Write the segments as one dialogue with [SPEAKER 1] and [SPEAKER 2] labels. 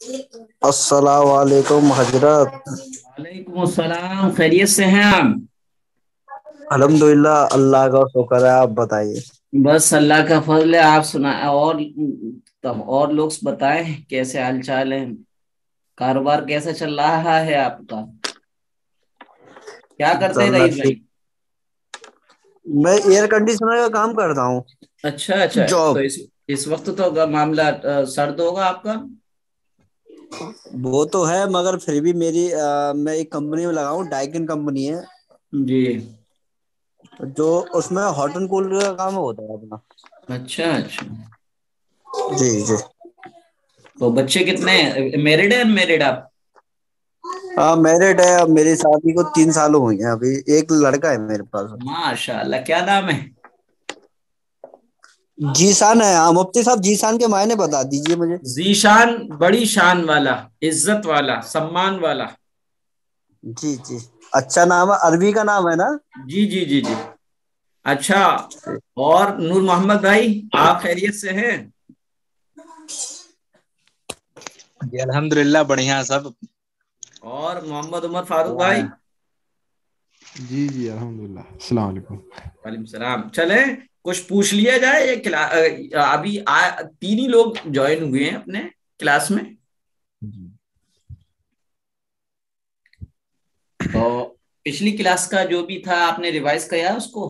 [SPEAKER 1] السلام علیکم حضرت۔
[SPEAKER 2] وعلیکم السلام، خیریت سے ہیں آپ؟
[SPEAKER 1] الحمد للہ، اللہ کا شکر ہے، آپ بتائیے۔
[SPEAKER 2] بس اللہ کا فضل ہے، آپ سنائیں اور تب اور لوگ بتائیں کیسے حال چال ہے؟ کاروبار کیسا چل رہا ہے آپ کا؟ کیا کرتے ہیں
[SPEAKER 1] اللہ
[SPEAKER 2] رئیس
[SPEAKER 1] ٹھیک۔
[SPEAKER 2] بھائی؟
[SPEAKER 1] میں ایئر کنڈیشنر کا کام کرتا ہوں،
[SPEAKER 2] اچھا اچھا، تو
[SPEAKER 1] جاب۔
[SPEAKER 2] اس وقت تو معاملہ سرد ہوگا آپ کا؟
[SPEAKER 1] وہ تو ہے، مگر پھر بھی میں ایک کمپنی میں لگا ہوں، ڈائکن کمپنی ہے،
[SPEAKER 2] جی۔
[SPEAKER 1] جو اس میں ہاٹ اینڈ کولر کا کام ہوتا ہے اپنا۔
[SPEAKER 2] اچھا اچھا،
[SPEAKER 1] جی جی۔
[SPEAKER 2] تو بچے کتنے ہیں؟ میرڈ ہے میرڈ آپ؟
[SPEAKER 1] ہاں میرڈ ہے، میری شادی کو 3 سال ہوئی ہیں، ابھی ایک لڑکا ہے میرے پاس۔
[SPEAKER 2] ماشاء اللہ، کیا نام ہے؟
[SPEAKER 1] جیسان ہے، ہاں مفتی صاحب جیسان کے معنی بتا دیجئے مجھے۔
[SPEAKER 2] ذیشان، بڑی شان والا، عزت والا، سمان والا۔
[SPEAKER 1] جی جی، اچھا نام ہے، عربی کا نام ہے نا؟
[SPEAKER 2] جی جی جی جی۔ اچھا، اور نور محمد بھائی، آپ خیریت سے ہیں؟
[SPEAKER 3] جی الحمد للہ بڑھیا سب۔
[SPEAKER 2] اور محمد عمر فاروق
[SPEAKER 3] اللہ
[SPEAKER 2] بھائی؟
[SPEAKER 3] ہے۔
[SPEAKER 4] جی جی الحمد للہ، السلام علیکم۔
[SPEAKER 2] وعلیکم السلام۔ چلیں کچھ پوچھ لیا جائے، ابھی تین ہی لوگ جوائن ہوئے ہیں اپنے کلاس میں،
[SPEAKER 4] جی
[SPEAKER 2] تو پچھلی کلاس کا جو بھی تھا آپ نے ریوائز کیا اس کو؟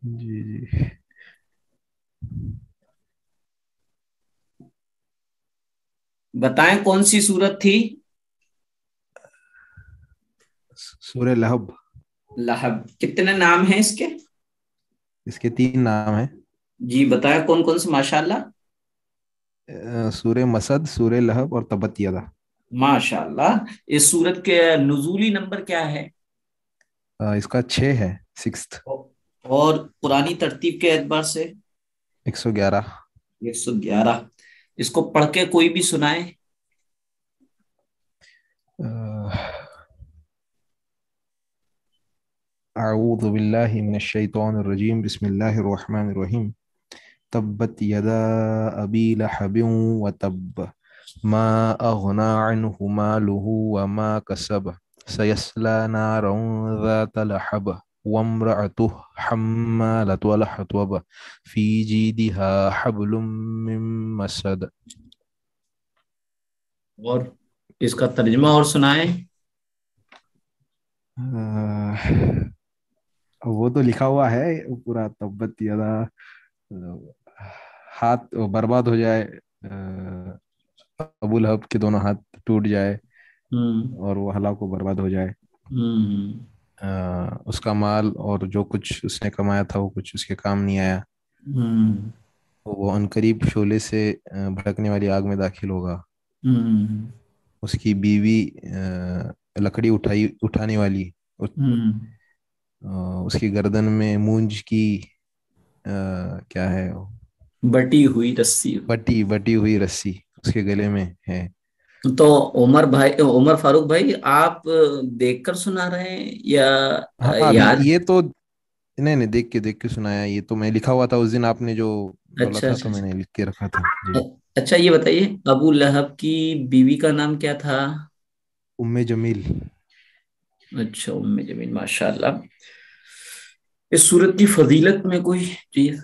[SPEAKER 4] جی جی۔
[SPEAKER 2] بتائیں کون سی صورت تھی؟
[SPEAKER 4] سورہ لہب۔
[SPEAKER 2] لہب۔ کتنے نام ہیں اس کے؟
[SPEAKER 4] اس کے 3 نام ہیں۔
[SPEAKER 2] جی بتائیں کون کون سے، ماشاء اللہ۔
[SPEAKER 4] سورہ مسد، سورہ لہب اور تبت یدا۔
[SPEAKER 2] ماشاء اللہ۔ اس صورت کے نزولی نمبر کیا ہے؟
[SPEAKER 4] اس کا 6 ہے، 6۔
[SPEAKER 2] اور قرآنی ترتیب کے اعتبار سے؟
[SPEAKER 4] 111۔
[SPEAKER 2] 111۔ اس کو پڑھ کے کوئی بھی سنائے۔
[SPEAKER 4] اعوذ باللہ من الشیطان الرجیم، بسم اللہ الرحمن الرحیم۔ تبت یدا ابی لہب وتب، ما اغنى عنه ماله وما كسب، سيصلى نارا ذات لهب وامرأته حمالة الحطب في جيدها حبل من مسد۔
[SPEAKER 2] اور اس کا ترجمہ اور سنائیں۔
[SPEAKER 4] وہ تو لکھا ہوا ہے پورا، تبت یدا، ہاتھ برباد ہو جائے، ابو لہب کے دونوں ہاتھ ٹوٹ جائے
[SPEAKER 2] ہوں
[SPEAKER 4] اور وہ ہلاک و برباد ہو جائے۔
[SPEAKER 2] ہوں
[SPEAKER 4] اس کا مال اور جو کچھ اس نے کمایا تھا وہ کچھ اس کے کام نہیں آیا۔
[SPEAKER 2] ہوں
[SPEAKER 4] وہ عنقریب شعلے سے بھڑکنے والی آگ میں داخل ہوگا۔
[SPEAKER 2] ہوں
[SPEAKER 4] اس کی بیوی لکڑی اٹھانے والی،
[SPEAKER 2] ہوں
[SPEAKER 4] اس کی گردن میں مونج کی کیا ہے،
[SPEAKER 2] بٹی ہوئی رسی۔
[SPEAKER 4] بٹی ہوئی رسی اس کے گلے میں ہے۔
[SPEAKER 2] تو عمر فاروق بھائی، آپ دیکھ کر سنا رہے ہیں یا
[SPEAKER 4] ہاں
[SPEAKER 2] یاد؟
[SPEAKER 4] یہ تو نہیں نہیں، دیکھ کے سنایا، یہ تو میں لکھا ہوا تھا اس دن آپ نے جو بولا
[SPEAKER 2] اچھا
[SPEAKER 4] تھا
[SPEAKER 2] اچھا
[SPEAKER 4] تو میں نے لکھ کے رکھا تھا۔ جی۔
[SPEAKER 2] اچھا، یہ بتائیے ابو لہب کی بیوی کا نام کیا تھا؟
[SPEAKER 4] جمیل۔
[SPEAKER 2] اچھا، ام جمیل، ماشاء اللہ۔ اس صورت کی فضیلت میں کوئی چیز؟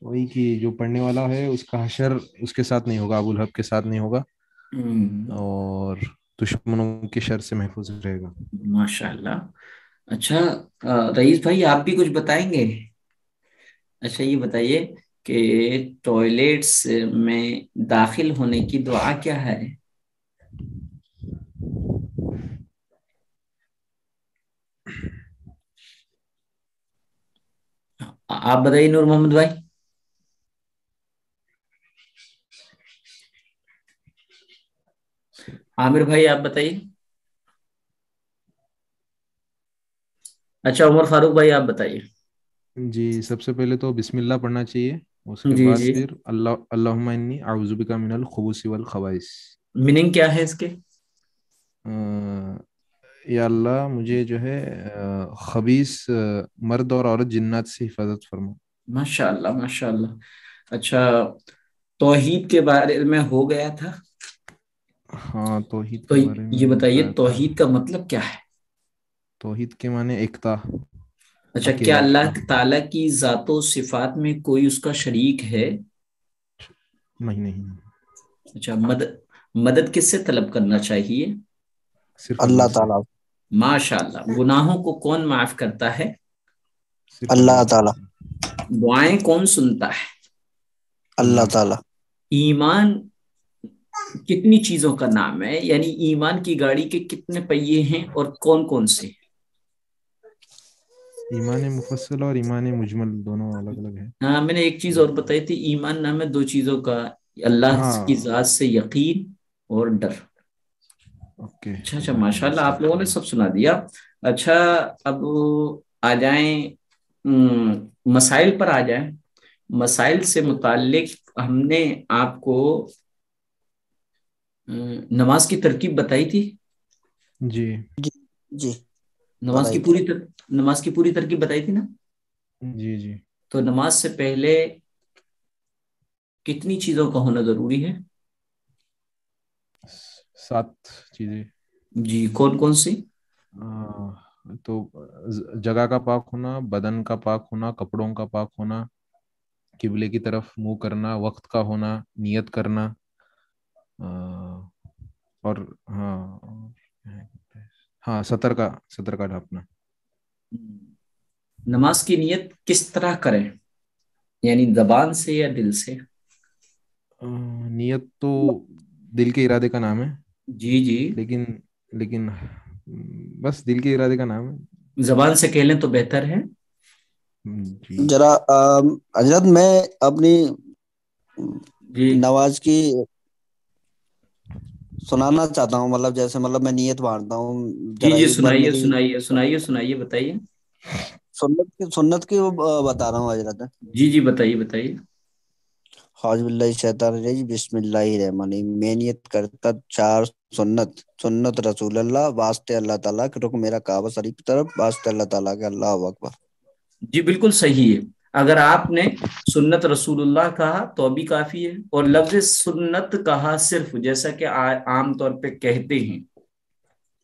[SPEAKER 4] وہی کہ جو پڑھنے والا ہے اس کا حشر اس کے ساتھ نہیں ہوگا، ابو لہب کے ساتھ نہیں ہوگا، اور دشمنوں کے شر سے محفوظ رہے گا۔
[SPEAKER 2] ماشاء اللہ۔ اچھا، رئیس بھائی آپ بھی کچھ بتائیں گے؟ اچھا یہ بتائیے کہ ٹوائلٹس میں داخل ہونے کی دعا کیا ہے؟ آپ بتائیے نور محمد بھائی۔ عامر بھائی آپ بتائیے۔ اچھا عمر فاروق بھائی آپ بتائیے۔
[SPEAKER 4] جی سب سے پہلے تو بسم اللہ پڑھنا چاہیے، اس کے
[SPEAKER 2] جی
[SPEAKER 4] بعد
[SPEAKER 2] جی،
[SPEAKER 4] پھر اللہم انی اعوذ بک من الخبث والخبائث۔
[SPEAKER 2] میننگ کیا ہے اس کے؟
[SPEAKER 4] یا اللہ مجھے جو ہے خبیث مرد اور عورت جنات سے حفاظت فرما۔
[SPEAKER 2] ماشاء اللہ ماشاء اللہ۔ اچھا، توحید کے بارے میں ہو گیا تھا.
[SPEAKER 4] ہاں توحید
[SPEAKER 2] تو
[SPEAKER 4] کے بارے
[SPEAKER 2] یہ
[SPEAKER 4] میں
[SPEAKER 2] بتائیے
[SPEAKER 4] بتایا تھا.
[SPEAKER 2] توحید کا مطلب کیا ہے؟
[SPEAKER 4] توحید کے معنی ایکتا،
[SPEAKER 2] اچھا، کیا
[SPEAKER 4] اکیلا
[SPEAKER 2] اللہ
[SPEAKER 4] اللہ.
[SPEAKER 2] تعالیٰ کی ذات و صفات میں کوئی اس کا شریک ہے؟
[SPEAKER 4] نہیں نہیں،
[SPEAKER 2] اچھا، مدد کس سے طلب کرنا چاہیے؟
[SPEAKER 4] صرف
[SPEAKER 1] اللہ
[SPEAKER 4] اللہ سے.
[SPEAKER 1] تعالیٰ.
[SPEAKER 2] ماشاء اللہ. گناہوں کو کون معاف کرتا ہے؟
[SPEAKER 4] صرف
[SPEAKER 1] اللہ
[SPEAKER 4] اللہ
[SPEAKER 1] تعالیٰ.
[SPEAKER 4] تعالیٰ.
[SPEAKER 2] دعائیں کون سنتا ہے؟
[SPEAKER 1] اللہ
[SPEAKER 4] اللہ.
[SPEAKER 1] تعالیٰ.
[SPEAKER 2] ایمان کتنی چیزوں کا نام ہے؟ یعنی ایمان کی گاڑی کے کتنے پہیے ہیں اور کون کون سے؟
[SPEAKER 4] ایمان مفصل اور ایمان مجمل دونوں الگ الگ ہے.
[SPEAKER 2] ہاں، میں نے ایک چیز اور بتائی تھی، ایمان نام ہے دو چیزوں کا، اللہ کی
[SPEAKER 4] ہاں
[SPEAKER 2] ذات سے یقین اور ڈر.
[SPEAKER 4] اوکے،
[SPEAKER 2] اچھا اچھا،
[SPEAKER 4] جزاک
[SPEAKER 2] ماشاء
[SPEAKER 4] اللہ
[SPEAKER 2] اللہ، آپ
[SPEAKER 4] خیر.
[SPEAKER 2] لوگوں نے سب سنا دیا. اچھا، اب آ جائیں، مسائل پر آ جائیں. مسائل سے متعلق ہم نے آپ کو نماز کی ترکیب بتائی تھی.
[SPEAKER 4] جی
[SPEAKER 1] جی جی
[SPEAKER 2] نماز کی
[SPEAKER 1] بتائی تھی.
[SPEAKER 2] پوری نماز کی پوری ترکیب بتائی تھی نا.
[SPEAKER 4] جی جی.
[SPEAKER 2] تو نماز سے پہلے کتنی چیزوں کا ہونا ضروری ہے؟
[SPEAKER 4] 7 چیزیں.
[SPEAKER 2] جی، کون کون سی؟
[SPEAKER 4] تو جگہ کا پاک ہونا، بدن کا پاک ہونا، کپڑوں کا پاک ہونا، قبلے کی طرف منہ کرنا، وقت کا ہونا، نیت کرنا، اور ہاں سطر کا ڈھانپنا.
[SPEAKER 2] نماز کی نیت کس طرح کریں؟ یعنی زبان سے یا دل سے؟
[SPEAKER 4] نیت تو دل کے ارادے کا نام ہے،
[SPEAKER 2] جی جی.
[SPEAKER 4] لیکن بس دل کے ارادے کا نام ہے.
[SPEAKER 2] زبان سے کہہ لیں تو بہتر ہے.
[SPEAKER 4] جی
[SPEAKER 1] ذرا حضرت میں اپنی
[SPEAKER 2] جی
[SPEAKER 1] نماز کی سنانا چاہتا ہوں، مطلب جیسے مطلب میں نیت مانتا ہوں.
[SPEAKER 2] جی
[SPEAKER 1] ذرا
[SPEAKER 2] جی،
[SPEAKER 1] ایک بار
[SPEAKER 2] سنائیے
[SPEAKER 1] میری
[SPEAKER 2] سنائیے سنائیے سنائیے، بتائیے.
[SPEAKER 1] سنت کی بتا رہا ہوں حضرت.
[SPEAKER 2] جی جی، بتائیے بتائیے.
[SPEAKER 1] حاض باللہ شیطان الرجیم، بسم اللہ الرحمن الرحیم. میں نیت کرتا 4 سنت رسول اللہ، واسطے اللہ تعالیٰ کے، رخ میرا کعبہ شریف کی طرف، واسطے اللہ تعالیٰ کے. اللہ اکبر.
[SPEAKER 2] جی بالکل صحیح ہے. اگر آپ نے سنت رسول اللہ کہا تو بھی کافی ہے، اور لفظ سنت کہا صرف، جیسا کہ عام طور پہ کہتے ہیں،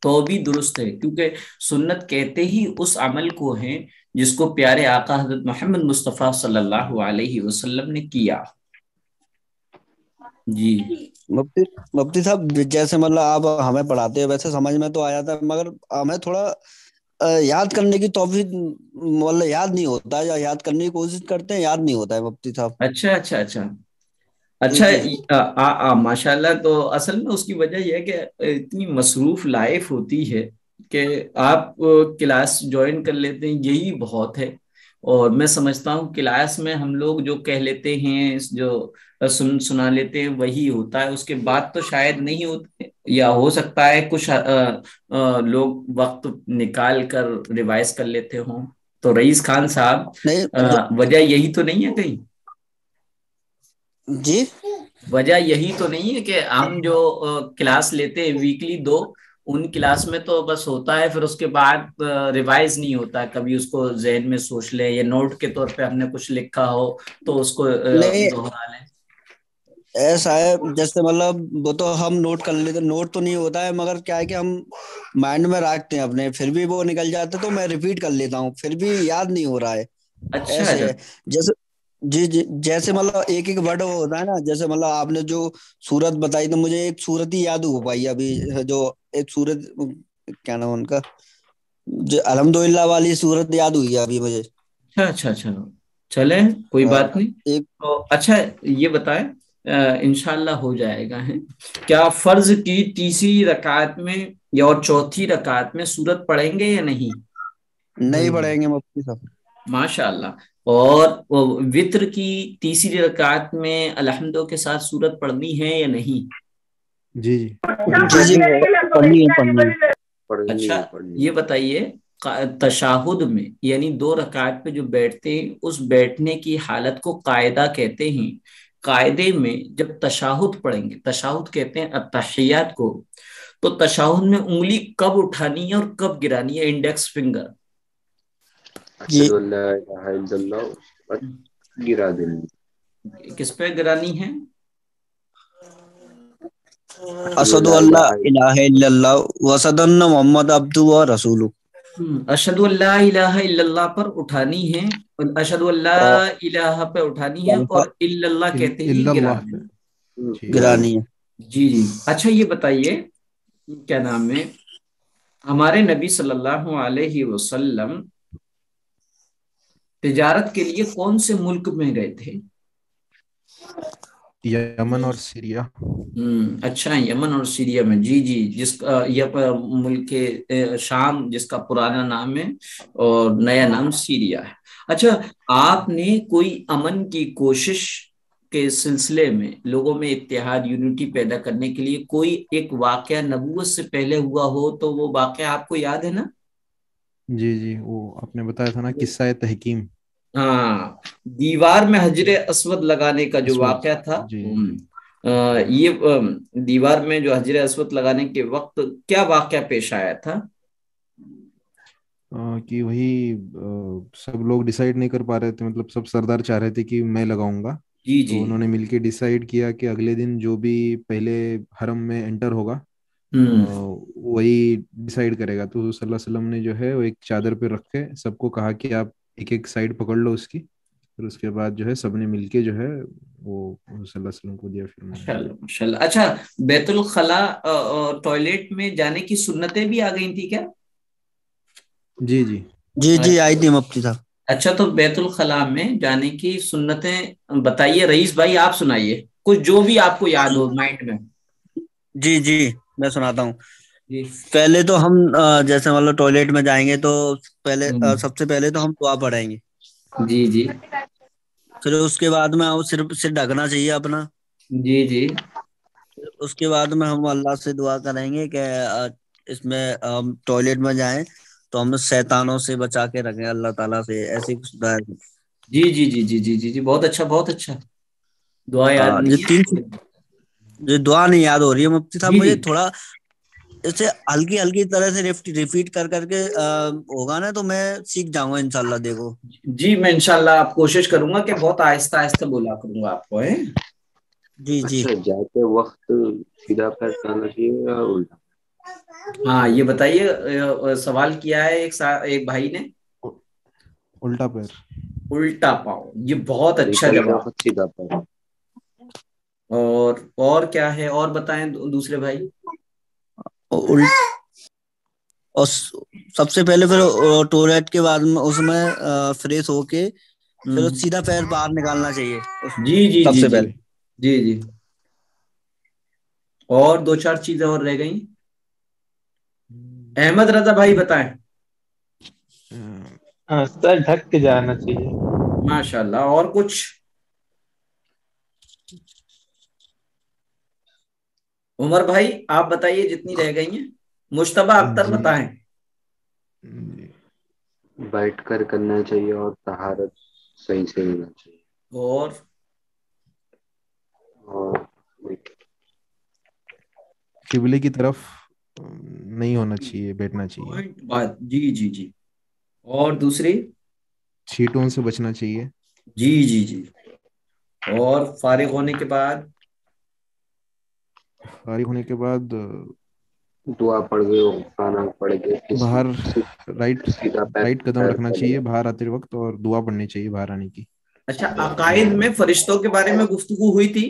[SPEAKER 2] تو بھی درست ہے، کیونکہ سنت کہتے ہی اس عمل کو ہیں جس کو پیارے آقا حضرت محمد مصطفیٰ صلی اللہ علیہ وسلم نے کیا. جی
[SPEAKER 1] مفتی صاحب، جیسے مطلب آپ ہمیں پڑھاتے ہیں ویسے سمجھ میں تو آیا تھا، مگر ہمیں تھوڑا یاد کرنے کی توفیق، مطلب یاد نہیں ہوتا، یا یاد کرنے کی کوشش کرتے ہیں، یاد نہیں ہوتا ہے مفتی صاحب.
[SPEAKER 2] اچھا اچھا اچھا
[SPEAKER 1] جی جی.
[SPEAKER 2] اچھا. ماشاء اللہ. تو اصل میں اس کی وجہ یہ ہے کہ اتنی مصروف لائف ہوتی ہے کہ آپ کلاس جوائن کر لیتے ہیں، یہی بہت ہے. اور میں سمجھتا ہوں کلاس میں ہم لوگ جو کہہ لیتے ہیں، جو سنا لیتے ہیں، وہی ہوتا ہے. اس کے بعد تو شاید نہیں ہوتے، یا ہو سکتا ہے کچھ لوگ وقت نکال کر ریوائز کر لیتے ہوں. تو رئیس خان صاحب،
[SPEAKER 1] نہیں
[SPEAKER 2] وجہ یہی تو نہیں ہے کہیں؟
[SPEAKER 1] جی.
[SPEAKER 2] وجہ یہی تو نہیں ہے کہ ہم جو کلاس لیتے ہیں ویکلی 2، ان کلاس میں تو بس ہوتا ہے، پھر اس کے بعد ریوائز نہیں ہوتا. کبھی اس کو ذہن میں سوچ لیں، یا نوٹ کے طور پہ ہم نے کچھ لکھا ہو تو اس کو
[SPEAKER 1] نہیں
[SPEAKER 2] دوہرا لیں.
[SPEAKER 1] ایسا ہے، جیسے مطلب وہ تو ہم نوٹ کر لیتے، نوٹ تو نہیں ہوتا ہے، مگر کیا ہے کہ ہم مائنڈ میں رکھتے ہیں اپنے، پھر بھی وہ نکل جاتے تو میں ریپیٹ کر لیتا ہوں، پھر بھی یاد نہیں ہو رہا ہے.
[SPEAKER 2] اچھا
[SPEAKER 1] ایسے
[SPEAKER 2] اچھا.
[SPEAKER 1] ہے. جیسے جی جی، جیسے مطلب ایک ایک ورڈ ہوتا ہے نا، جیسے مطلب آپ نے جو سورت بتائی تو مجھے ایک سورت ہی یاد ہو پائی ابھی، جو ایک سورت، کیا نام ان کا، جو الحمدللہ والی سورت یاد ہوئی ہے ابھی مجھے.
[SPEAKER 2] اچھا اچھا اچھا، چلیں کوئی بات نہیں.
[SPEAKER 1] ایک
[SPEAKER 2] تو اچھا یہ بتائیں، انشاءاللہ ہو جائے گا. ہے کیا فرض کی تیسری رکعت میں یا اور چوتھی رکعت میں سورت پڑھیں گے یا نہیں؟
[SPEAKER 1] نہیں
[SPEAKER 4] نہیں.
[SPEAKER 1] پڑھیں گے مفتی صاحب.
[SPEAKER 2] ماشاء اللہ. اور وطر کی تیسری رکعت میں الحمدوں کے ساتھ سورت پڑھنی ہے یا نہیں؟
[SPEAKER 4] جی جی.
[SPEAKER 1] جی جی، پڑھنی
[SPEAKER 2] اچھا یہ بتائیے، تشاہد میں یعنی 2 رکعت پہ جو بیٹھتے ہیں، اس بیٹھنے کی حالت کو قاعدہ کہتے ہیں. قاعدے میں جب تشاہد پڑھیں گے، تشاہد کہتے ہیں التحیات کو، تو تشاہد میں انگلی کب اٹھانی ہے اور کب گرانی ہے؟ انڈیکس فنگر
[SPEAKER 1] جی.
[SPEAKER 2] کس پہ گرانی ہے؟
[SPEAKER 1] اشہدو اللہ الہ الا اللہ واشہدو ان محمد عبدہ و رسولہ.
[SPEAKER 2] اشہدو اللہ الہ الا اللہ پر اٹھانی ہے، اشہدو
[SPEAKER 1] اور
[SPEAKER 2] اللہ الہ پہ اٹھانی ہے، اور الا اللہ کہتے ہی
[SPEAKER 4] اللہ
[SPEAKER 2] گرانی
[SPEAKER 4] پہ.
[SPEAKER 2] ہے.
[SPEAKER 4] ٹھیک.
[SPEAKER 1] گرانی ہے.
[SPEAKER 2] جی جی. اچھا یہ بتائیے کیا نام ہے، ہمارے نبی صلی اللہ علیہ وسلم تجارت کے لیے کون سے ملک میں گئے تھے؟
[SPEAKER 4] یمن اور سیریا.
[SPEAKER 2] اچھا یمن اور سیریا میں. جی جی. جس کا یہ ملک شام جس کا پرانا نام ہے اور نیا نام سیریا ہے. اچھا آپ نے کوئی امن کی کوشش کے سلسلے میں لوگوں میں اتحاد یونٹی پیدا کرنے کے لیے کوئی ایک واقعہ نبوت سے پہلے ہوا ہو تو وہ واقعہ آپ کو یاد ہے نا؟
[SPEAKER 4] جی جی، وہ آپ نے بتایا تھا نا قصہ تحکیم.
[SPEAKER 2] ہاں، دیوار میں حجر اسود لگانے کا جو
[SPEAKER 4] اسود.
[SPEAKER 2] واقعہ تھا.
[SPEAKER 4] جی.
[SPEAKER 2] یہ دیوار میں جو حجر اسود لگانے کے وقت کیا واقعہ پیش آیا تھا؟
[SPEAKER 4] کہ وہی سب لوگ ڈیسائیڈ نہیں کر پا رہے تھے، مطلب سب سردار چاہ رہے تھے کہ میں لگاؤں گا.
[SPEAKER 2] جی جی.
[SPEAKER 4] تو انہوں نے مل کے ڈیسائیڈ کیا کہ اگلے دن جو بھی پہلے حرم میں انٹر ہوگا وہی ڈیسائیڈ کرے گا. تو صلی اللہ علیہ وسلم نے جو ہے وہ ایک چادر پہ رکھ کے سب کو کہا کہ آپ ایک ایک سائڈ پکڑ لو اس کی. پھر اس کے بعد جو ہے سب نے مل کے جو ہے وہ صلی اللہ علیہ وسلم کو دیا. پھر
[SPEAKER 2] ماشاء اللہ ماشاء اللہ. اچھا بیت الخلاء ٹوائلٹ میں جانے کی سنتیں بھی آ گئی تھی کیا؟
[SPEAKER 4] جی جی
[SPEAKER 1] جی جی آئی تھی مفتی صاحب.
[SPEAKER 2] اچھا تو بیت الخلاء میں جانے کی سنتیں بتائیے رئیس بھائی، آپ سنائیے کچھ جو بھی آپ کو یاد ہو مائنڈ میں.
[SPEAKER 1] جی جی میں سناتا ہوں.
[SPEAKER 2] جی
[SPEAKER 1] پہلے تو ہم جیسے مطلب ٹوائلٹ میں جائیں گے تو پہلے سب سے پہلے تو ہم دعا پڑھیں گے.
[SPEAKER 2] جی جی
[SPEAKER 1] پھر اس کے بعد میں صرف سے ڈھکنا چاہیے اپنا.
[SPEAKER 2] جی جی
[SPEAKER 1] اس کے بعد میں ہم اللہ سے دعا کریں گے کہ اس میں ٹوائلٹ میں جائیں تو ہم شیطانوں سے بچا کے رکھیں اللہ تعالیٰ سے. ایسی کچھ دعا ہے.
[SPEAKER 2] جی جی جی جی جی جی جی بہت اچھا بہت اچھا. دعا یاد
[SPEAKER 1] یہ
[SPEAKER 2] نہیں
[SPEAKER 1] تین
[SPEAKER 2] ہے؟
[SPEAKER 1] جو دعا نہیں یاد ہو رہی ہے مفتی صاحب
[SPEAKER 2] جی
[SPEAKER 1] مجھے
[SPEAKER 2] جی
[SPEAKER 1] تھوڑا اسے ہلکی ہلکی طرح سے ریپیٹ کر کر کے ہوگا نا تو میں سیکھ جاؤں گا انشاءاللہ. دیکھو
[SPEAKER 2] جی میں انشاءاللہ آپ کوشش کروں گا کہ بہت آہستہ آہستہ بولا کروں گا آپ کو.
[SPEAKER 1] جی جی.
[SPEAKER 5] اچھا جاتے وقت سیدھا پیر ڈالنا چاہیے یا الٹا؟
[SPEAKER 2] ہاں یہ بتائیے سوال کیا ہے ایک بھائی نے.
[SPEAKER 4] الٹا پیر.
[SPEAKER 2] الٹا پاؤں. یہ بہت اچھا
[SPEAKER 5] نکلتے
[SPEAKER 2] جواب.
[SPEAKER 5] وقت سیدھا پیر.
[SPEAKER 2] اور کیا ہے اور بتائیں دوسرے بھائی.
[SPEAKER 1] اور سب سے پہلے پھر ٹوائلٹ کے بعد میں اس میں فریش ہو کے پھر سیدھا پیر باہر نکالنا چاہیے
[SPEAKER 2] جی جی
[SPEAKER 1] سب
[SPEAKER 2] جی
[SPEAKER 1] سے
[SPEAKER 2] جی
[SPEAKER 1] پہلے.
[SPEAKER 2] جی جی. اور دو چار چیزیں اور رہ گئیں. احمد رضا بھائی بتائیں.
[SPEAKER 3] ہاں سر ڈھک کے جانا چاہیے.
[SPEAKER 2] ماشاء اللہ. اور کچھ؟ عمر بھائی آپ بتائیے جتنی رہ گئی ہیں. مشتبہ اختر
[SPEAKER 4] جی
[SPEAKER 2] بتائیں.
[SPEAKER 5] بیٹھ کر کرنا چاہیے اور طہارت صحیح سے ہونا چاہیے.
[SPEAKER 2] اور
[SPEAKER 5] اور
[SPEAKER 4] قبلے کی طرف نہیں ہونا چاہیے، بیٹھنا چاہیے.
[SPEAKER 2] بات. جی جی جی. اور دوسری؟
[SPEAKER 4] چھینٹوں سے بچنا چاہیے.
[SPEAKER 2] جی جی جی. اور فارغ ہونے کے بعد؟
[SPEAKER 4] فارغ ہونے کے بعد
[SPEAKER 5] دعا پڑھ گئے ہو کھانا پڑ گئے
[SPEAKER 4] باہر
[SPEAKER 5] سیدھا پیر
[SPEAKER 4] رائٹ قدم
[SPEAKER 5] پیر
[SPEAKER 4] رکھنا
[SPEAKER 5] پہلے
[SPEAKER 4] چاہیے
[SPEAKER 5] رکھ.
[SPEAKER 4] باہر آتے وقت، اور دعا پڑھنی چاہیے باہر آنے کی.
[SPEAKER 2] اچھا عقائد میں فرشتوں کے بارے میں گفتگو ہوئی تھی؟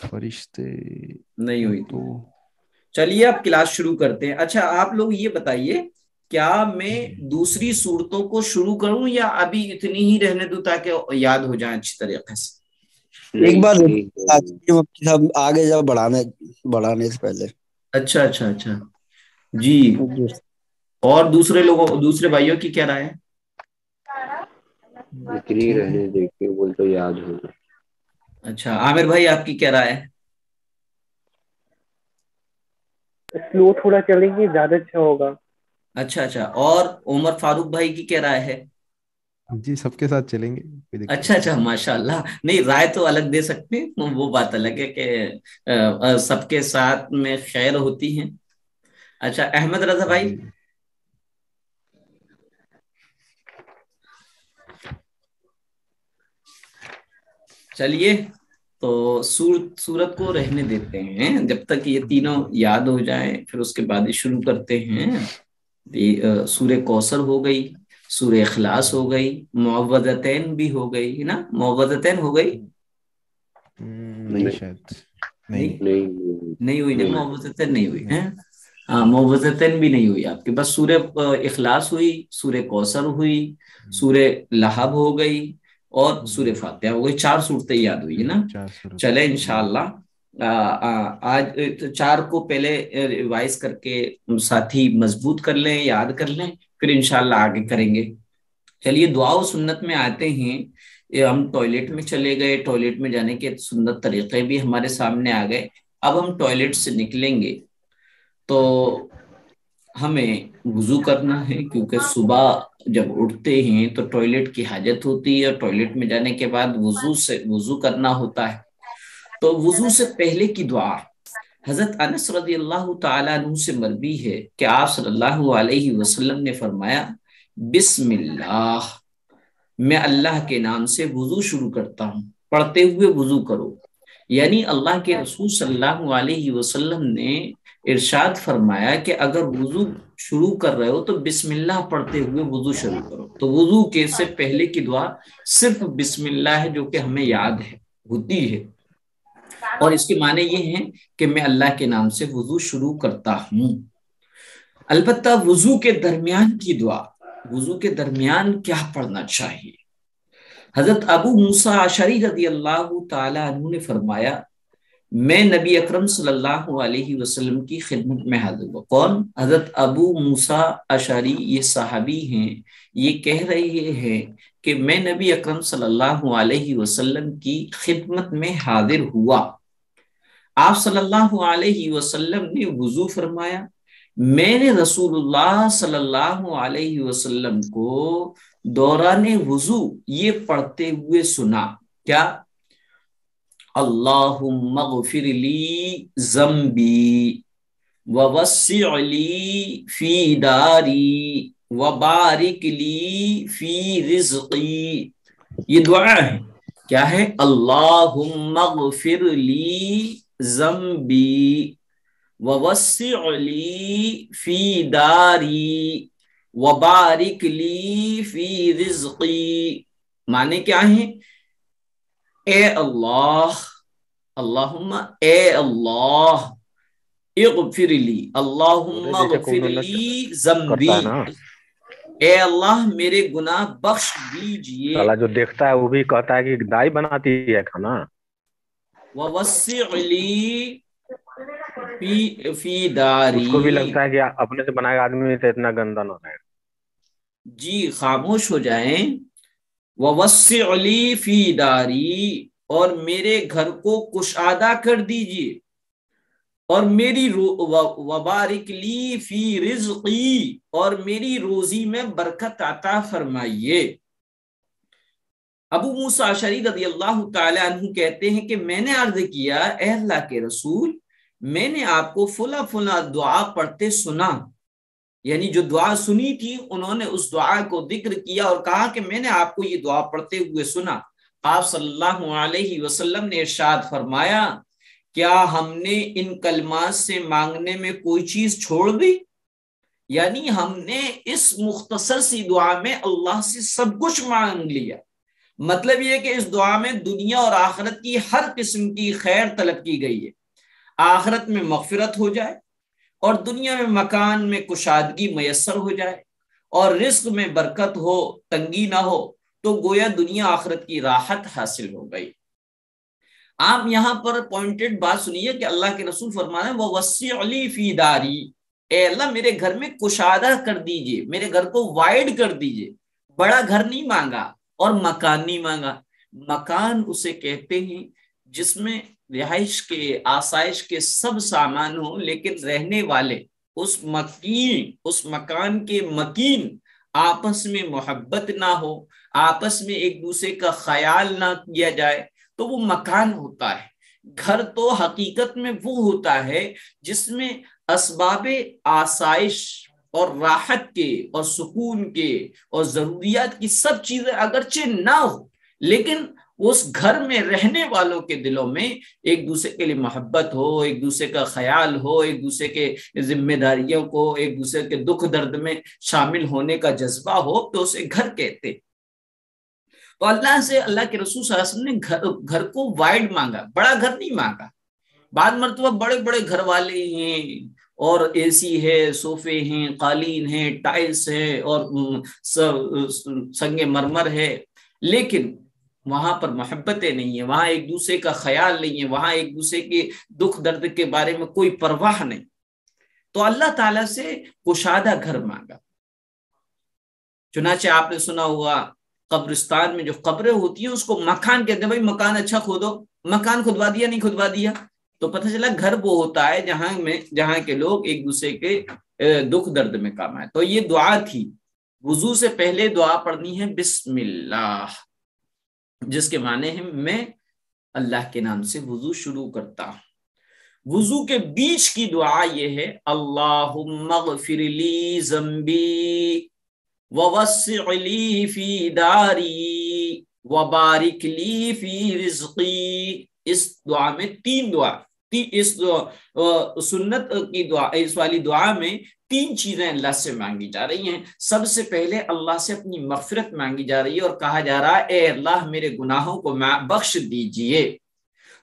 [SPEAKER 4] فرشتے
[SPEAKER 2] نہیں ہوئی تھی.
[SPEAKER 4] تو
[SPEAKER 2] چلیے اب کلاس شروع کرتے ہیں. اچھا آپ لوگ یہ بتائیے کیا میں دوسری صورتوں کو شروع کروں یا ابھی اتنی ہی رہنے دوں تاکہ یاد ہو جائیں اچھی طریقے سے؟
[SPEAKER 1] ایک
[SPEAKER 5] نہیں
[SPEAKER 1] بار
[SPEAKER 5] ٹھیک ہے.
[SPEAKER 1] مفتی صاحب آگے جب بڑھانے سے پہلے.
[SPEAKER 2] اچھا اچھا اچھا. جی.
[SPEAKER 1] جی.
[SPEAKER 2] اور دوسرے بھائیوں کی کیا رائے ہے؟
[SPEAKER 5] اتنی
[SPEAKER 4] ٹھیک ہے.
[SPEAKER 5] رہنے دیکھتے بول تو یاد ہوگا.
[SPEAKER 2] اچھا عامر بھائی آپ کی کیا رائے ہے؟
[SPEAKER 6] سلو تھوڑا چلیں گے زیادہ اچھا ہوگا.
[SPEAKER 2] اچھا اچھا. اور عمر فاروق بھائی کی کیا رائے ہے؟
[SPEAKER 4] جی سب کے ساتھ چلیں گے، کوئی
[SPEAKER 2] اچھا
[SPEAKER 4] دقت نہیں.
[SPEAKER 2] اچھا ماشاء اللہ. نہیں رائے تو الگ دے سکتے ہیں، وہ بات الگ ہے کہ سب کے ساتھ میں خیر ہوتی ہیں. اچھا احمد رضا بھائی.
[SPEAKER 4] جی
[SPEAKER 2] چلیے تو سورت کو رہنے دیتے ہیں جب تک یہ تینوں یاد ہو جائیں، پھر اس کے بعد شروع کرتے ہیں۔ سورہ کوثر ہو گئی، سورہ اخلاص ہو گئی، معوذتین بھی ہو گئی ہے نا، معوذتین ہو گئی
[SPEAKER 4] نہیں شاید
[SPEAKER 2] نہیں ہوئی نا، معوذتین نہیں ہوئی ہے، ہاں معوذتین بھی نہیں ہوئی آپ کے، بس سورہ اخلاص ہوئی، سورہ کوثر ہوئی، سورہ لہب ہو گئی اور سورہ فاتحہ ہو گئی، 4 صورتیں یاد ہوئی ہے نا۔ چلے انشاءاللہ آج 4 کو پہلے ریوائز کر کے ساتھی مضبوط کر لیں، یاد کر لیں، پھر انشاءاللہ آگے کریں گے۔ چلیے دعا و سنت میں آتے ہیں۔ ہم ٹوائلٹ میں چلے گئے، ٹوائلٹ میں جانے کے سنت طریقے بھی ہمارے سامنے آ گئے۔ اب ہم ٹوائلٹ سے نکلیں گے تو ہمیں وضو کرنا ہے، کیونکہ صبح جب اٹھتے ہیں تو ٹوائلٹ کی حاجت ہوتی ہے، اور ٹوائلٹ میں جانے کے بعد وضو کرنا ہوتا ہے۔ تو وضو سے پہلے کی دعا حضرت انس رضی اللہ تعالیٰ عنہ سے مروی ہے کہ آپ صلی اللہ علیہ وسلم نے فرمایا، بسم اللہ، میں اللہ کے نام سے وضو شروع کرتا ہوں، پڑھتے ہوئے وضو کرو۔ یعنی اللہ کے رسول صلی اللہ علیہ وسلم نے ارشاد فرمایا کہ اگر وضو شروع کر رہے ہو تو بسم اللہ پڑھتے ہوئے وضو شروع کرو۔ تو وضو کے سے پہلے کی دعا صرف بسم اللہ ہے، جو کہ ہمیں یاد ہوتی ہے، اور اس کے معنی یہ ہیں کہ میں اللہ کے نام سے وضو شروع کرتا ہوں۔ البتہ وضو کے درمیان کی دعا، وضو کے درمیان کیا پڑھنا چاہیے؟ حضرت ابو موسیٰ اشعری رضی اللہ تعالی عنہ نے فرمایا، میں نبی اکرم صلی اللہ علیہ وسلم کی خدمت میں حاضر ہوا۔ کون؟ حضرت ابو موسیٰ اشعری، یہ صحابی ہیں، یہ کہہ رہے ہیں کہ میں نبی اکرم صلی اللہ علیہ وسلم کی خدمت میں حاضر ہوا۔ آپ صلی اللہ علیہ وسلم نے وضو فرمایا، میں نے رسول اللہ صلی اللہ علیہ وسلم کو دوران وضو یہ پڑھتے ہوئے سنا، کیا؟ اللہم اغفر لی ذنبی ووسع لی فی داری وبارک لی فی رزقی۔ یہ دعا ہے، کیا ہے؟ اللہم اغفر لی ذنبی ووسع لی فی داری وبارک لی فی رزقی۔ معنی کیا ہے؟ اے اللہ، اللہم اے اللہ، اغفر لی، اللہم اغفر لی ذنبی، اے اللہ میرے گناہ بخش دیجئے۔
[SPEAKER 7] سالا جو دیکھتا ہے وہ بھی کہتا ہے کہ دائی بناتی ہے کھانا۔
[SPEAKER 2] ووسع لی فی داری،
[SPEAKER 7] اس کو بھی لگتا ہے کہ اپنے سے بنائے آدمی تو اتنا گندا نہ ہے۔
[SPEAKER 2] جی خاموش ہو جائیں۔ ووسع لی فی داری، اور میرے گھر کو کشادہ کر دیجئے، اور میری وبارک لی فی رزقی، اور میری روزی میں برکت عطا فرمائیے۔ ابو موسیٰ اشعری رضی اللہ تعالی عنہ کہتے ہیں کہ میں نے عرض کیا، اے اللہ کے رسول، میں نے آپ کو فلاں فلاں دعا پڑھتے سنا، یعنی جو دعا سنی تھی انہوں نے اس دعا کو ذکر کیا اور کہا کہ میں نے آپ کو یہ دعا پڑھتے ہوئے سنا۔ آپ صلی اللہ علیہ وسلم نے ارشاد فرمایا، کیا ہم نے ان کلمات سے مانگنے میں کوئی چیز چھوڑ دی؟ یعنی ہم نے اس مختصر سی دعا میں اللہ سے سب کچھ مانگ لیا۔ مطلب یہ کہ اس دعا میں دنیا اور آخرت کی ہر قسم کی خیر طلب کی گئی ہے۔ آخرت میں مغفرت ہو جائے، اور دنیا میں مکان میں کشادگی میسر ہو جائے، اور رزق میں برکت ہو، تنگی نہ ہو، تو گویا دنیا آخرت کی راحت حاصل ہو گئی۔ آپ یہاں پر پوائنٹڈ بات سنیے کہ اللہ کے رسول فرمانے ہیں، وَوَسِّعْ لِي فِي دَارِي، اے اللہ میرے گھر میں کشادہ کر دیجئے، میرے گھر کو وائڈ کر دیجئے۔ بڑا گھر نہیں مانگا اور مکان نہیں مانگا۔ مکان اسے کہتے ہیں جس میں رہائش کے، آسائش کے سب سامان ہوں، لیکن رہنے والے اس مکان کے مکین آپس میں محبت نہ ہو، آپس میں ایک دوسرے کا خیال نہ کیا جائے، تو وہ مکان ہوتا ہے۔ گھر تو حقیقت میں وہ ہوتا ہے جس میں اسباب آسائش اور راحت کے اور سکون کے اور ضروریات کی سب چیزیں اگرچہ نہ ہو، لیکن اس گھر میں رہنے والوں کے دلوں میں ایک دوسرے کے لیے محبت ہو، ایک دوسرے کا خیال ہو، ایک دوسرے کے ذمہ داریوں کو، ایک دوسرے کے دکھ درد میں شامل ہونے کا جذبہ ہو، تو اسے گھر کہتے۔ تو اللہ سے اللہ کے رسول صلی اللہ علیہ وسلم نے گھر کو وائڈ مانگا، بڑا گھر نہیں مانگا۔ بعض مرتبہ بڑے بڑے گھر والے ہیں اور اے سی ہے، صوفے ہیں، قالین ہیں، ٹائلز ہیں اور سنگ مرمر ہے، لیکن وہاں پر محبتیں نہیں ہیں، وہاں ایک دوسرے کا خیال نہیں ہے، وہاں ایک دوسرے کے دکھ درد کے بارے میں کوئی پرواہ نہیں۔ تو اللہ تعالیٰ سے کشادہ گھر مانگا۔ چنانچہ آپ نے سنا ہوا قبرستان میں جو قبریں ہوتی ہیں اس کو مکان کہتے ہیں، بھائی مکان اچھا کھودو، مکان کھدوا دیا نہیں کھدوا دیا، تو پتہ چلا گھر وہ ہوتا ہے جہاں کے لوگ ایک دوسرے کے دکھ درد میں کام آئے۔ تو یہ دعا تھی، وضو سے پہلے دعا پڑھنی ہے بسم اللہ، جس کے معنی ہے میں اللہ کے نام سے وضو شروع کرتا ہوں۔ وضو کے بیچ کی دعا یہ ہے اللہم اغفر لی ذنبی ووسع لی فی داری وبارک لی فی رزقی۔ اس دعا میں تین دعا، اس سنت کی دعا، اس والی دعا میں تین چیزیں اللہ سے مانگی جا رہی ہیں۔ سب سے پہلے اللہ سے اپنی مغفرت مانگی جا رہی ہے اور کہا جا رہا ہے اے اللہ میرے گناہوں کو بخش دیجئے۔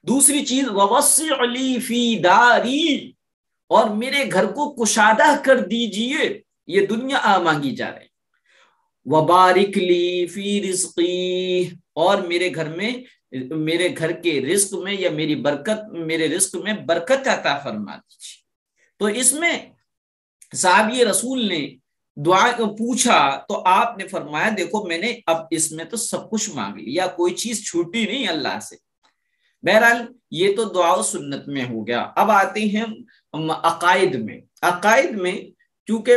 [SPEAKER 2] دوسری چیز ووسع لی فی داری، اور میرے گھر کو کشادہ کر دیجئے، یہ دنیا مانگی جا رہی ہے۔ وبارک لی فی رزقی، اور میرے گھر کے رزق میں یا میرے رزق میں برکت عطا فرما دیجیے۔ تو اس میں صحابی رسول نے دعا پوچھا تو آپ نے فرمایا دیکھو میں نے اب اس میں تو سب کچھ مانگ لیا، کوئی چیز چھوٹی نہیں اللہ سے۔ بہرحال یہ تو دعا و سنت میں ہو گیا۔ اب آتے ہیں عقائد میں۔ عقائد میں کیونکہ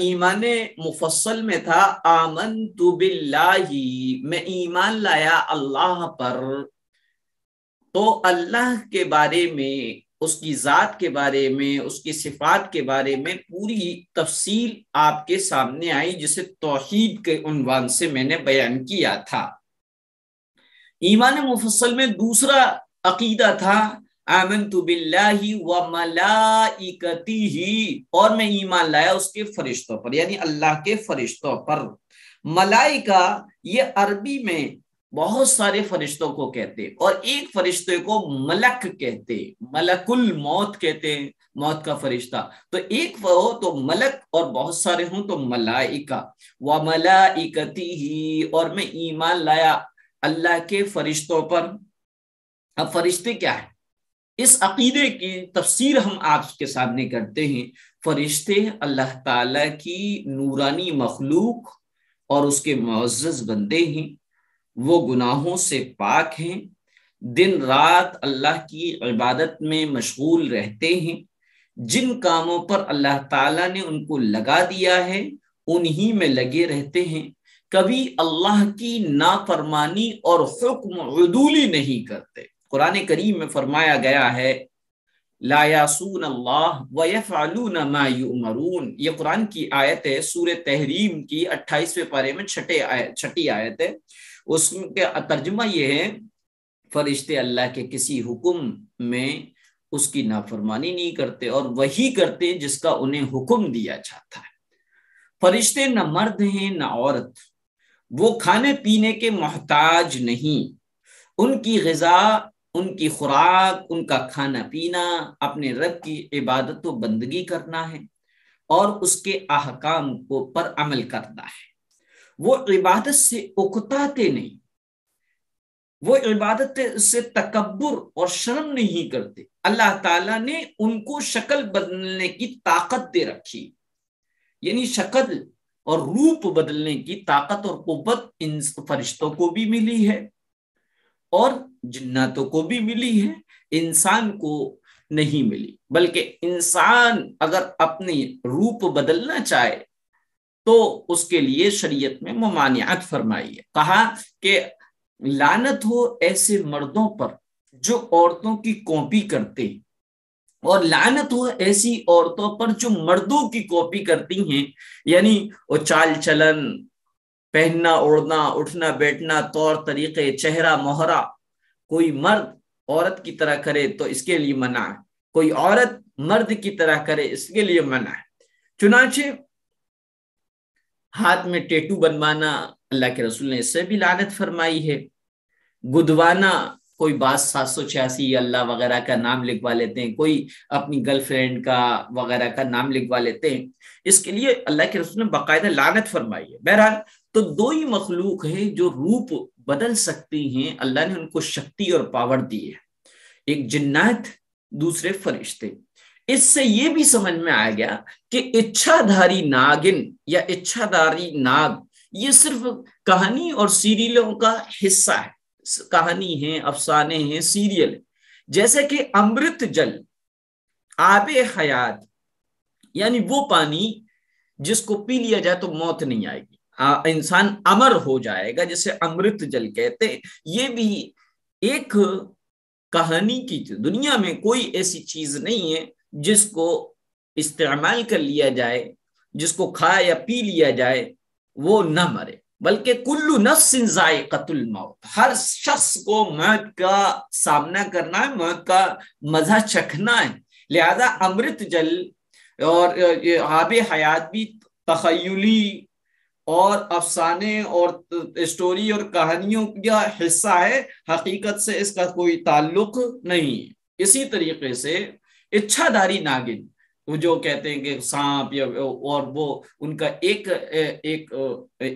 [SPEAKER 2] ایمان مفصل میں تھا آمنت باللہ، میں ایمان لایا اللہ پر، تو اللہ کے بارے میں، اس کی ذات کے بارے میں، اس کی صفات کے بارے میں پوری تفصیل آپ کے سامنے آئی، جسے توحید کے عنوان سے میں نے بیان کیا تھا۔ ایمان مفصل میں دوسرا عقیدہ تھا آمنت باللہ وملائکتہ، اور میں ایمان لایا اس کے فرشتوں پر، یعنی اللہ کے فرشتوں پر۔ ملائکہ یہ عربی میں بہت سارے فرشتوں کو کہتے، اور ایک فرشتے کو ملک کہتے، ملک الموت کہتے ہیں، موت کا فرشتہ۔ تو ایک ہو تو ملک اور بہت سارے ہوں تو ملائکہ۔ وملائکتہ، اور میں ایمان لایا اللہ کے فرشتوں پر۔ اب فرشتے کیا ہے؟ اس عقیدے کی تفسیر ہم آپ کے سامنے کرتے ہیں۔ فرشتے اللہ تعالیٰ کی نورانی مخلوق اور اس کے معزز بندے ہیں، وہ گناہوں سے پاک ہیں، دن رات اللہ کی عبادت میں مشغول رہتے ہیں، جن کاموں پر اللہ تعالیٰ نے ان کو لگا دیا ہے انہی میں لگے رہتے ہیں، کبھی اللہ کی نافرمانی اور حکم عدولی نہیں کرتے۔ قرآن کریم میں فرمایا گیا ہے لا یعصون اللہ ویفعلون ما یؤمرون، یہ قرآن کی آیت ہے، سورہ تحریم کی 28ویں پارے میں چھٹی آیت ہے۔ اس کا ترجمہ یہ ہے فرشتے اللہ کے کسی حکم میں اس کی نافرمانی نہیں کرتے اور وہی کرتے جس کا انہیں حکم دیا جاتا ہے۔ فرشتے نہ مرد ہیں نہ عورت، وہ کھانے پینے کے محتاج نہیں، ان کی غذا، ان کی خوراک، ان کا کھانا پینا اپنے رب کی عبادت و بندگی کرنا ہے اور اس کے احکام کو پر عمل کرنا ہے۔ وہ عبادت سے اکتاتے نہیں، وہ عبادت سے تکبر اور شرم نہیں کرتے۔ اللہ تعالیٰ نے ان کو شکل بدلنے کی طاقت دے رکھی، یعنی شکل اور روپ بدلنے کی طاقت اور قوت ان فرشتوں کو بھی ملی ہے اور جناتوں کو بھی ملی ہے، انسان کو نہیں ملی۔ بلکہ انسان اگر اپنی روپ بدلنا چاہے تو اس کے لیے شریعت میں ممانعت فرمائی ہے، کہا کہ لعنت ہو ایسے مردوں پر جو عورتوں کی کاپی کرتے، اور لعنت ہو ایسی عورتوں پر جو مردوں کی کاپی کرتی ہیں، یعنی وہ چال چلن، پہننا اوڑھنا، اٹھنا بیٹھنا، طور طریقے، چہرہ مہرہ، کوئی مرد عورت کی طرح کرے تو اس کے لیے منع ہے، کوئی عورت مرد کی طرح کرے اس کے لیے منع ہے۔ چنانچہ ہاتھ میں ٹیٹو بنوانا، اللہ کے رسول نے اس سے بھی لعنت فرمائی ہے۔ گدوانا، کوئی بعض 786 اللہ وغیرہ کا نام لکھوا لیتے ہیں، کوئی اپنی گرل فرینڈ کا وغیرہ کا نام لکھوا لیتے ہیں، اس کے لیے اللہ کے رسول نے باقاعدہ لعنت فرمائی ہے۔ بہرحال تو دو ہی مخلوق ہیں جو روپ بدل سکتی ہیں، اللہ نے ان کو شکتی اور پاور دی ہے، ایک جنات، دوسرے فرشتے۔ اس سے یہ بھی سمجھ میں آ گیا کہ اچھا دھاری ناگن یا اچھا دھاری ناگ یہ صرف کہانی اور سیریلوں کا حصہ ہے، کہانی ہیں، افسانے ہیں، سیریل، جیسے کہ امرت جل، آب حیات، یعنی وہ پانی جس کو پی لیا جائے تو موت نہیں آئے گی، انسان امر ہو جائے گا، جسے امرت جل کہتے ہیں۔ یہ بھی ایک کہانی کی دنیا میں کوئی ایسی چیز نہیں ہے جس کو استعمال کر لیا جائے، جس کو کھا یا پی لیا جائے وہ نہ مرے، بلکہ کل نفس ذائقۃ الموت، ہر شخص کو موت کا سامنا کرنا ہے، موت کا مزہ چکھنا ہے۔ لہذا امرت جل اور آب حیات بھی تخیلی اور افسانے اور اسٹوری اور کہانیوں کا حصہ ہے، حقیقت سے اس کا کوئی تعلق نہیں۔ اسی طریقے سے اچھا دھاری ناگن، وہ جو کہتے ہیں کہ سانپ یا اور وہ ان کا ایک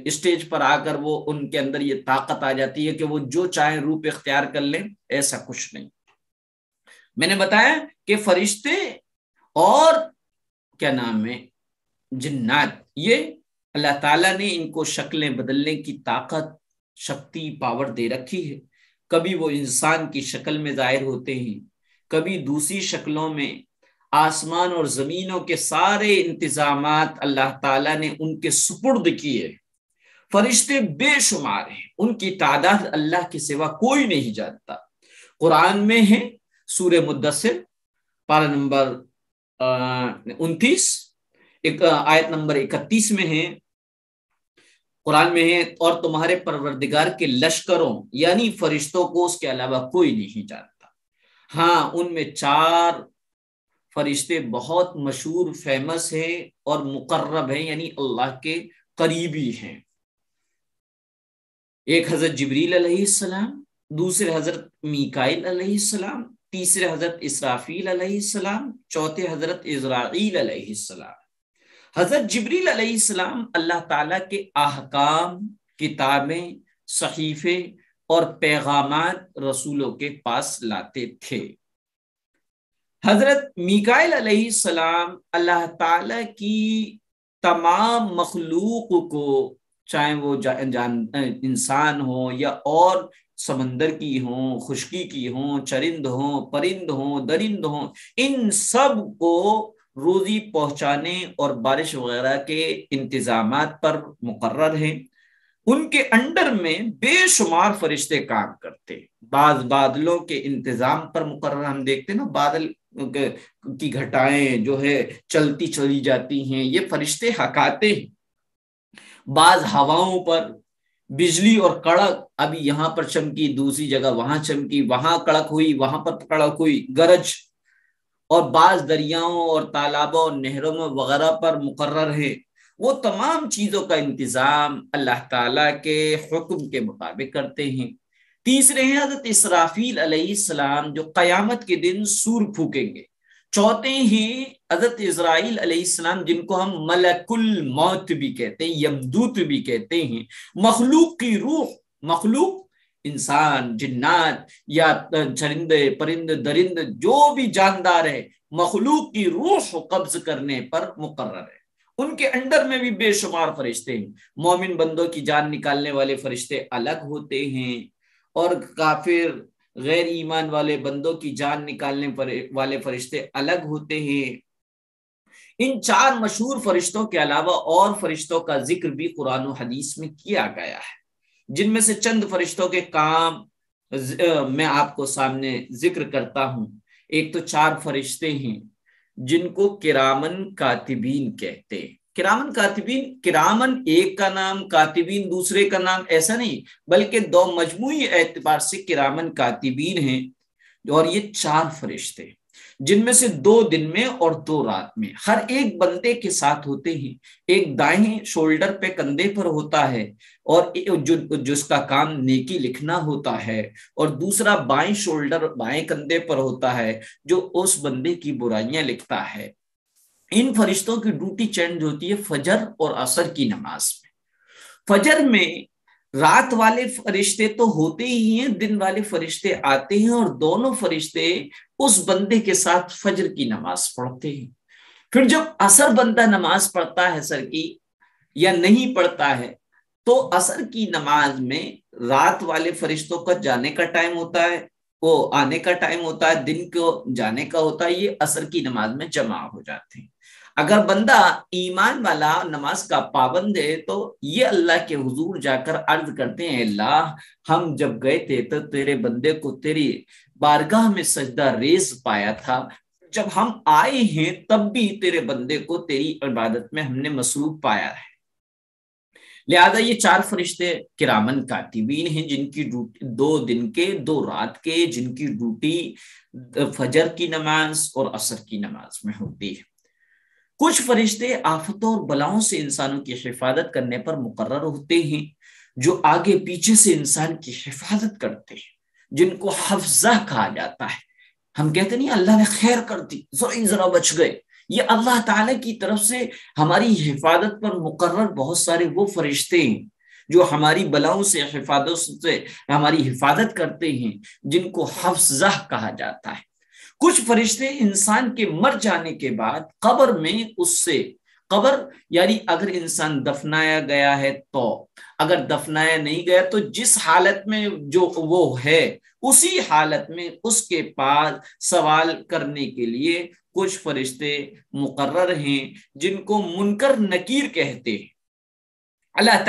[SPEAKER 2] اسٹیج پر آ کر وہ ان کے اندر یہ طاقت آ جاتی ہے کہ وہ جو چاہیں روپ اختیار کر لیں، ایسا کچھ نہیں۔ میں نے بتایا کہ فرشتے اور کیا نام ہے جنات، یہ اللہ تعالیٰ نے ان کو شکلیں بدلنے کی طاقت، شکتی، پاور دے رکھی ہے۔ کبھی وہ انسان کی شکل میں ظاہر ہوتے ہیں، کبھی دوسری شکلوں میں۔ آسمان اور زمینوں کے سارے انتظامات اللہ تعالیٰ نے ان کے سپرد کیے۔ فرشتے بے شمار ہیں، ان کی تعداد اللہ کے سوا کوئی نہیں جانتا۔ قرآن میں ہے سورہ مدثر پارہ نمبر 29 آیت نمبر 31 میں ہے، قرآن میں ہے، اور تمہارے پروردگار کے لشکروں یعنی فرشتوں کو اس کے علاوہ کوئی نہیں جانتا۔ ہاں، ان میں 4 فرشتے بہت مشہور، فیمس ہیں اور مقرب ہیں، یعنی اللہ کے قریبی ہیں۔ ایک حضرت جبریل علیہ السلام، دوسرے حضرت میکائیل علیہ السلام، تیسرے حضرت اسرافیل علیہ السلام، چوتھے حضرت اسرائیل علیہ السلام۔ حضرت جبریل علیہ السلام اللہ تعالیٰ کے احکام، کتابیں، صحیفے اور پیغامات رسولوں کے پاس لاتے تھے۔ حضرت میکائیل علیہ السلام اللہ تعالیٰ کی تمام مخلوق کو، چاہے وہ انسان ہوں یا اور سمندر کی ہوں، خشکی کی ہوں، چرند ہوں، پرند ہوں، درند ہوں، ان سب کو روزی پہنچانے اور بارش وغیرہ کے انتظامات پر مقرر ہیں۔ ان کے انڈر میں بے شمار فرشتے کام کرتے، بعض بادلوں کے انتظام پر مقرر، ہم دیکھتے ہیں نا بادل کی گھٹائیں جو ہے چلتی چلی جاتی ہیں، یہ فرشتے ہکاتے ہیں۔ بعض ہواؤں پر بجلی اور کڑک، ابھی یہاں پر چمکی، دوسری جگہ وہاں چمکی، وہاں کڑک ہوئی، وہاں پر کڑک ہوئی، گرج، اور بعض دریاؤں اور تالابوں اور نہروں میں وغیرہ پر مقرر ہے۔ وہ تمام چیزوں کا انتظام اللہ تعالیٰ کے حکم کے مطابق کرتے ہیں۔ تیسرے ہیں حضرت اسرافیل علیہ السلام جو قیامت کے دن سور پھونکیں گے۔ چوتھے ہیں حضرت اسرائیل علیہ السلام جن کو ہم ملک الموت بھی کہتے ہیں، یمدوت بھی کہتے ہیں، مخلوق کی روح، مخلوق انسان، جنات یا چرندے، پرند، درند، جو بھی جاندار ہے، مخلوق کی روح قبض کرنے پر مقرر ہے۔ ان کے انڈر میں بھی بے شمار فرشتے ہیں۔ مومن بندوں کی جان نکالنے والے فرشتے الگ ہوتے ہیں، اور کافر غیر ایمان والے بندوں کی جان نکالنے والے فرشتے الگ ہوتے ہیں۔ ان 4 مشہور فرشتوں کے علاوہ اور فرشتوں کا ذکر بھی قرآن و حدیث میں کیا گیا ہے، جن میں سے چند فرشتوں کے کام میں آپ کو سامنے ذکر کرتا ہوں۔ ایک تو 4 فرشتے ہیں جن کو کرامن کاتبین کہتے ہیں۔ کرامن کاتبین، کرامن ایک کا نام، کاتبین دوسرے کا نام، ایسا نہیں، بلکہ دو مجموعی اعتبار سے کرامن کاتبین ہیں، اور یہ 4 فرشتے جن میں سے 2 دن میں اور 2 رات میں ہر ایک بندے کے ساتھ ہوتے ہیں۔ ایک دائیں شولڈر پہ کندھے پر ہوتا ہے اور جس کا کام نیکی لکھنا ہوتا ہے، اور دوسرا بائیں شولڈر بائیں کندھے پر ہوتا ہے جو اس بندے کی برائیاں لکھتا ہے۔ ان فرشتوں کی ڈیوٹی چینج ہوتی ہے فجر اور عصر کی نماز میں۔ فجر میں رات والے فرشتے تو ہوتے ہی ہیں، دن والے فرشتے آتے ہیں، اور دونوں فرشتے اس بندے کے ساتھ فجر کی نماز پڑھتے ہیں۔ پھر جب عصر بندہ نماز پڑھتا ہے عصر کی یا نہیں پڑھتا ہے، تو عصر کی نماز میں رات والے فرشتوں کا جانے کا ٹائم ہوتا ہے، وہ آنے کا ٹائم ہوتا ہے، دن کو جانے کا ہوتا ہے، یہ عصر کی نماز میں جمع ہو جاتے ہیں۔ اگر بندہ ایمان والا نماز کا پابند ہے تو یہ اللہ کے حضور جا کر عرض کرتے ہیں، اللہ ہم جب گئے تھے تو تیرے بندے کو تیری بارگاہ میں سجدہ ریز پایا تھا، جب ہم آئے ہیں تب بھی تیرے بندے کو تیری عبادت میں ہم نے مصروف پایا ہے۔ لہذا یہ 4 فرشتے کرامن کاتبین ہیں جن کی ڈیوٹی 2 دن کے 2 رات کے، جن کی ڈیوٹی فجر کی نماز اور عصر کی نماز میں ہوتی ہے۔ کچھ فرشتے آفتوں اور بلاؤں سے انسانوں کی حفاظت کرنے پر مقرر ہوتے ہیں، جو آگے پیچھے سے انسان کی حفاظت کرتے ہیں، جن کو حفظہ کہا جاتا ہے۔ ہم کہتے نہیں اللہ نے خیر کر دی، ذرا بچ گئے، یہ اللہ تعالیٰ کی طرف سے ہماری حفاظت پر مقرر بہت سارے وہ فرشتے ہیں جو ہماری بلاؤں سے حفاظت سے ہماری حفاظت کرتے ہیں، جن کو حفظہ کہا جاتا ہے۔ کچھ فرشتے انسان کے مر جانے کے بعد قبر میں اس سے قبر یعنی اگر انسان دفنایا گیا ہے تو، اگر دفنایا نہیں گیا تو جس حالت میں جو وہ ہے اسی حالت میں اس کے پاس سوال کرنے کے لیے کچھ فرشتے مقرر ہیں جن کو منکر نکیر کہتے ہیں۔ اللہ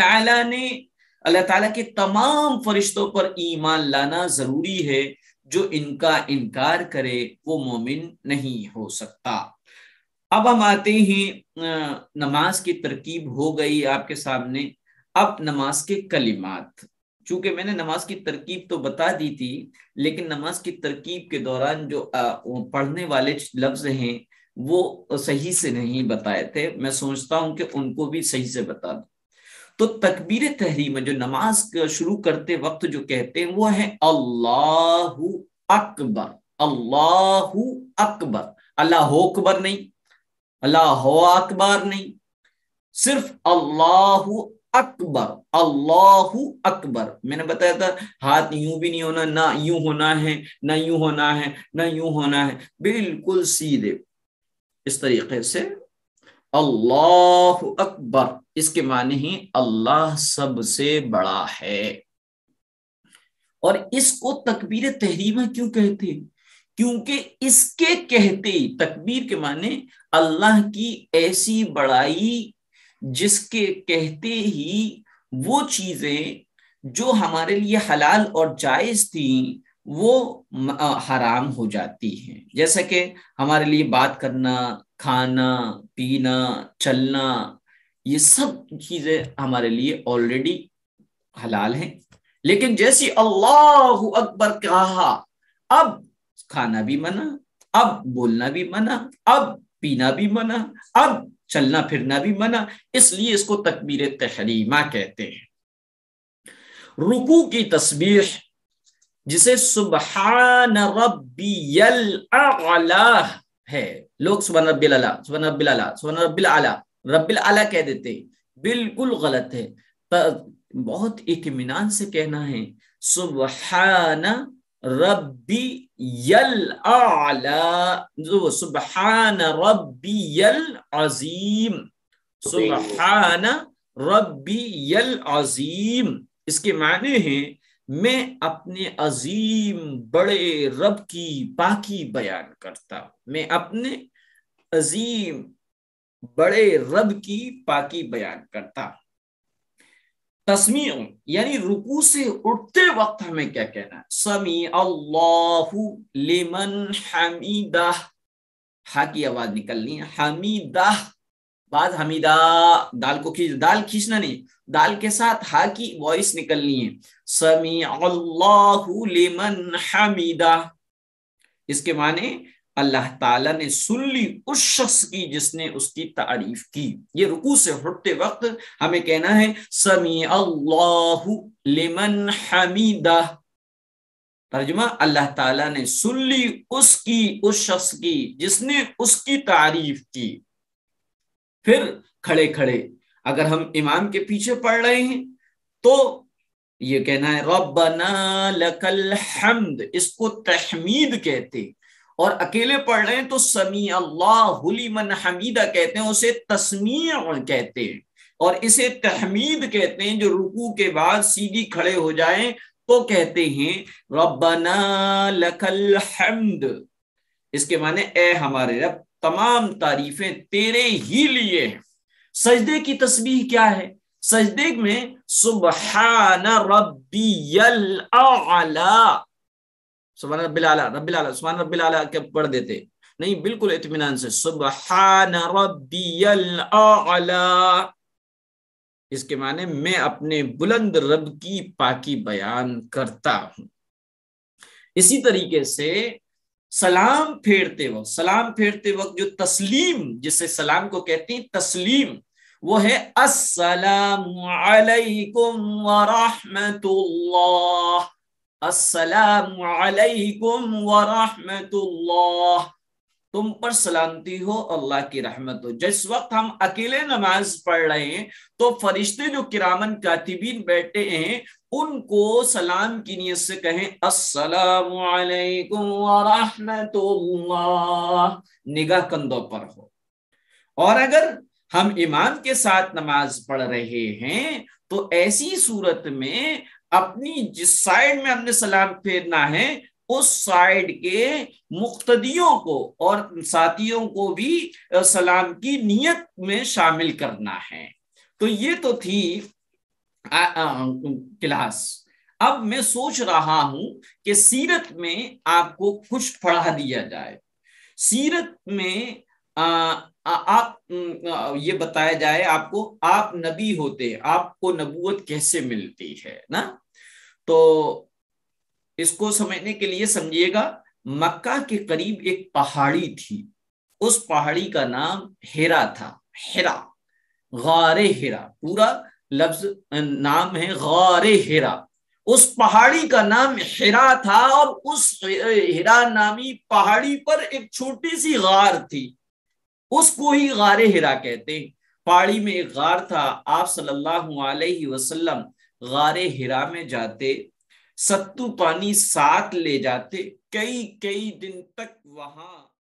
[SPEAKER 2] تعالیٰ کے تمام فرشتوں پر ایمان لانا ضروری ہے، جو ان کا انکار کرے وہ مومن نہیں ہو سکتا۔ اب ہم آتے ہیں، نماز کی ترکیب ہو گئی آپ کے سامنے، اب نماز کے کلمات۔ چونکہ میں نے نماز کی ترکیب تو بتا دی تھی، لیکن نماز کی ترکیب کے دوران جو پڑھنے والے لفظ ہیں وہ صحیح سے نہیں بتائے تھے، میں سوچتا ہوں کہ ان کو بھی صحیح سے بتا دوں۔ تو تکبیر تحریمہ جو نماز شروع کرتے وقت جو کہتے ہیں وہ ہے اللہ اکبر، اللہ اکبر، اللہ اکبر نہیں، اللہ اکبر نہیں، صرف اللہ اکبر، اللہ اکبر۔ میں نے بتایا تھا ہاتھ یوں بھی نہیں ہونا، نہ یوں ہونا ہے، نہ یوں ہونا ہے، نہ یوں ہونا ہے، بالکل سیدھے اس طریقے سے اللہ اکبر۔ اس کے معنی ہی اللہ سب سے بڑا ہے۔ اور اس کو تکبیر تحریمہ کیوں کہتے ہیں؟ کیونکہ اس کے کہتے تکبیر کے معنی اللہ کی ایسی بڑائی جس کے کہتے ہی وہ چیزیں جو ہمارے لیے حلال اور جائز تھیں وہ حرام ہو جاتی ہیں، جیسا کہ ہمارے لیے بات کرنا، کھانا، پینا، چلنا، یہ سب چیزیں ہمارے لیے آلریڈی حلال ہیں، لیکن جیسی اللہ اکبر کہا اب کھانا بھی منع، اب بولنا بھی منع، اب پینا بھی منع، اب چلنا پھرنا بھی منع، اس لیے اس کو تکبیر تحریمہ کہتے ہیں۔ رکوع کی تسبیح جسے سبحان ربی الاعلی ہے، لوگ سبحان ربی الاعلی، سبحان ربی الاعلی، سبحان ربی الاعلی، رب الاعلی کہہ دیتے ہیں، بالکل غلط ہے۔ بہت اطمینان سے کہنا ہے سبحان ربی الاعلی، سبحان ربی العظیم، سبحان ربی العظیم۔ اس کے معنی ہیں میں اپنے عظیم بڑے رب کی پاکی بیان کرتا ہوں، میں اپنے عظیم بڑے رب کی پاکی بیان کرتا ہوں۔ تسمیع یعنی رکوع سے اٹھتے وقت ہمیں کیا کہنا ہے؟ سمیع اللہ لمن حمیدہ، ہا کی آواز نکلنی ہے، حمیدہ بعد حمیدہ، دال کو کھینچ، دال کھینچنا نہیں، دال کے ساتھ ہا کی وائس نکلنی ہے، سمیع اللہ لمن حمیدہ. اس کے معنی اللہ تعالیٰ نے سن لی اس شخص کی جس نے اس کی تعریف کی. یہ رکوع سے اٹھتے وقت ہمیں کہنا ہے سمیع اللہ لمن حمیدہ. ترجمہ، اللہ تعالیٰ نے سن لی اس شخص کی جس نے اس کی تعریف کی. پھر کھڑے کھڑے اگر ہم امام کے پیچھے پڑھ رہے ہیں تو یہ کہنا ہے ربنا لک الحمد، اس کو تحمید کہتے. اور اکیلے پڑھ رہے ہیں تو سمیع اللہ لمن حمیدہ کہتے ہیں، اسے تسمیع کہتے ہیں، اور اسے تحمید کہتے ہیں. جو رکوع کے بعد سیدھی کھڑے ہو جائیں تو کہتے ہیں ربنا لک الحمد. اس کے معنی اے ہمارے رب تمام تعریفیں تیرے ہی لیے ہیں. سجدے کی تسبیح کیا ہے؟ سجدے میں سبحان ربی الاعلی، سبحان رب العلی، رب العلی، سبحان رب العلی کے پڑھ دیتے نہیں، بالکل اطمینان سے سبحان ربی الاعلی. اس کے معنی میں اپنے بلند رب کی پاکی بیان کرتا ہوں. اسی طریقے سے سلام پھیرتے وقت جو تسلیم، جسے سلام کو کہتے ہیں تسلیم، وہ ہے السلام علیکم ورحمۃ اللہ. السلام علیکم ورحمۃ اللہ، تم پر سلامتی ہو، اللہ کی رحمت ہو. جس وقت ہم اکیلے نماز پڑھ رہے ہیں تو فرشتے جو کرامن کاتبین بیٹھے ہیں ان کو سلام کی نیت سے کہیں السلام علیکم ورحمۃ اللہ، نگاہ کندھوں پر ہو. اور اگر ہم امام کے ساتھ نماز پڑھ رہے ہیں تو ایسی صورت میں اپنی جس سائیڈ میں ہم نے سلام پھیرنا ہے اس سائیڈ کے مقتدیوں کو اور ساتھیوں کو بھی سلام کی نیت میں شامل کرنا ہے. تو یہ تو تھی کلاس. اب میں سوچ رہا ہوں کہ سیرت میں آپ کو کچھ پڑھا دیا جائے. سیرت میں آپ یہ بتایا جائے آپ کو، آپ نبی ہوتے، آپ کو نبوت کیسے ملتی ہے نا. تو اس کو سمجھنے کے لیے سمجھیے گا، مکہ کے قریب ایک پہاڑی تھی، اس پہاڑی کا نام ہیرا تھا. ہیرا، غار ہیرا، پورا لفظ نام ہے غار ہیرا. اس پہاڑی کا نام ہیرا تھا، اور اس ہیرا نامی پہاڑی پر ایک چھوٹی سی غار تھی، اس کو ہی غار ہیرا کہتے ہیں. پہاڑی میں ایک غار تھا. آپ صلی اللہ علیہ وسلم غار ہیرا میں جاتے، ستو پانی ساتھ لے جاتے، کئی دن تک وہاں